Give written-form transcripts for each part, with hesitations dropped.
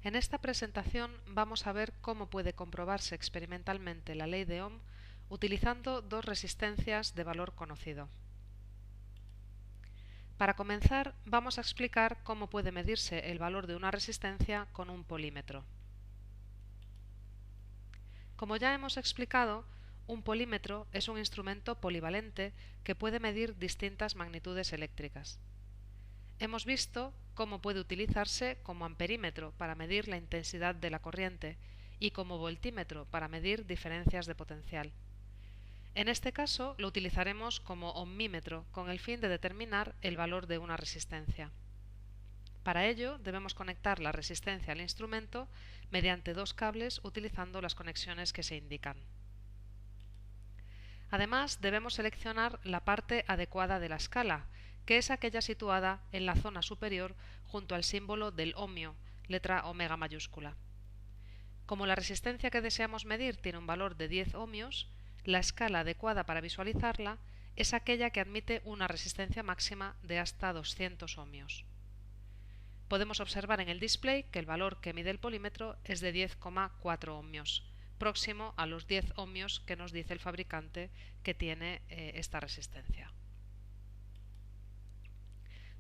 En esta presentación vamos a ver cómo puede comprobarse experimentalmente la ley de Ohm utilizando dos resistencias de valor conocido. Para comenzar, vamos a explicar cómo puede medirse el valor de una resistencia con un polímetro. Como ya hemos explicado, un polímetro es un instrumento polivalente que puede medir distintas magnitudes eléctricas. Hemos visto cómo puede utilizarse como amperímetro para medir la intensidad de la corriente y como voltímetro para medir diferencias de potencial. En este caso lo utilizaremos como ohmímetro con el fin de determinar el valor de una resistencia. Para ello debemos conectar la resistencia al instrumento mediante dos cables utilizando las conexiones que se indican. Además, debemos seleccionar la parte adecuada de la escala, que es aquella situada en la zona superior junto al símbolo del ohmio, letra omega mayúscula. Como la resistencia que deseamos medir tiene un valor de 10 ohmios, la escala adecuada para visualizarla es aquella que admite una resistencia máxima de hasta 200 ohmios. Podemos observar en el display que el valor que mide el polímetro es de 10,4 ohmios, próximo a los 10 ohmios que nos dice el fabricante que tiene esta resistencia.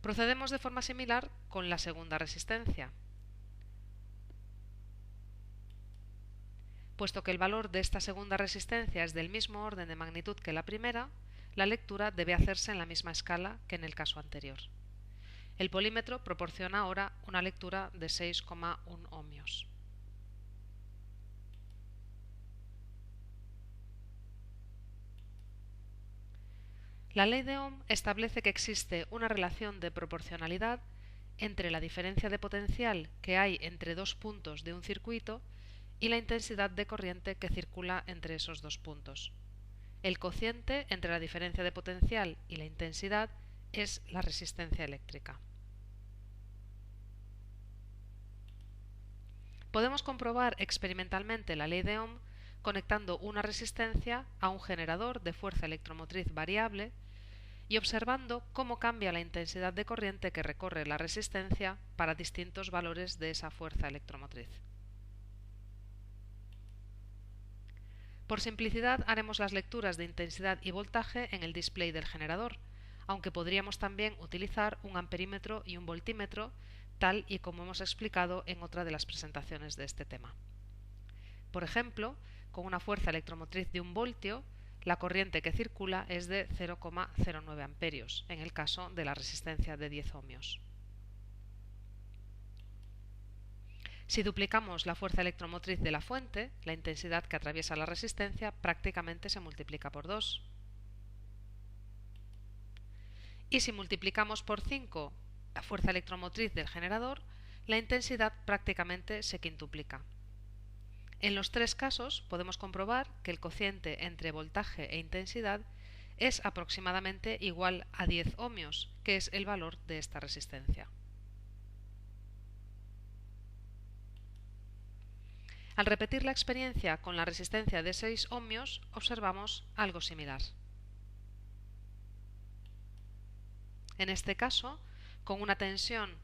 Procedemos de forma similar con la segunda resistencia. Puesto que el valor de esta segunda resistencia es del mismo orden de magnitud que la primera, la lectura debe hacerse en la misma escala que en el caso anterior. El polímetro proporciona ahora una lectura de 6,1 ohmios. La ley de Ohm establece que existe una relación de proporcionalidad entre la diferencia de potencial que hay entre dos puntos de un circuito y la intensidad de corriente que circula entre esos dos puntos. El cociente entre la diferencia de potencial y la intensidad es la resistencia eléctrica. Podemos comprobar experimentalmente la ley de Ohm conectando una resistencia a un generador de fuerza electromotriz variable y observando cómo cambia la intensidad de corriente que recorre la resistencia para distintos valores de esa fuerza electromotriz. Por simplicidad haremos las lecturas de intensidad y voltaje en el display del generador, aunque podríamos también utilizar un amperímetro y un voltímetro, tal y como hemos explicado en otra de las presentaciones de este tema. Por ejemplo, con una fuerza electromotriz de 1 voltio, la corriente que circula es de 0,09 amperios, en el caso de la resistencia de 10 ohmios. Si duplicamos la fuerza electromotriz de la fuente, la intensidad que atraviesa la resistencia prácticamente se multiplica por 2. Y si multiplicamos por 5 la fuerza electromotriz del generador, la intensidad prácticamente se quintuplica. En los tres casos podemos comprobar que el cociente entre voltaje e intensidad es aproximadamente igual a 10 ohmios, que es el valor de esta resistencia. Al repetir la experiencia con la resistencia de 6 ohmios, observamos algo similar. En este caso, con una tensión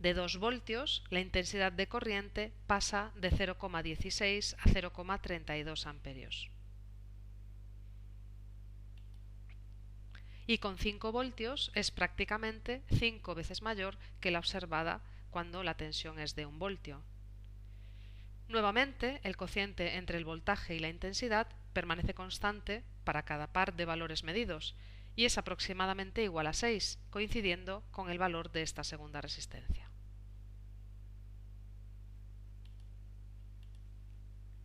de 2 voltios, la intensidad de corriente pasa de 0,16 a 0,32 amperios. Y con 5 voltios es prácticamente 5 veces mayor que la observada cuando la tensión es de 1 voltio. Nuevamente, el cociente entre el voltaje y la intensidad permanece constante para cada par de valores medidos y es aproximadamente igual a 6, coincidiendo con el valor de esta segunda resistencia.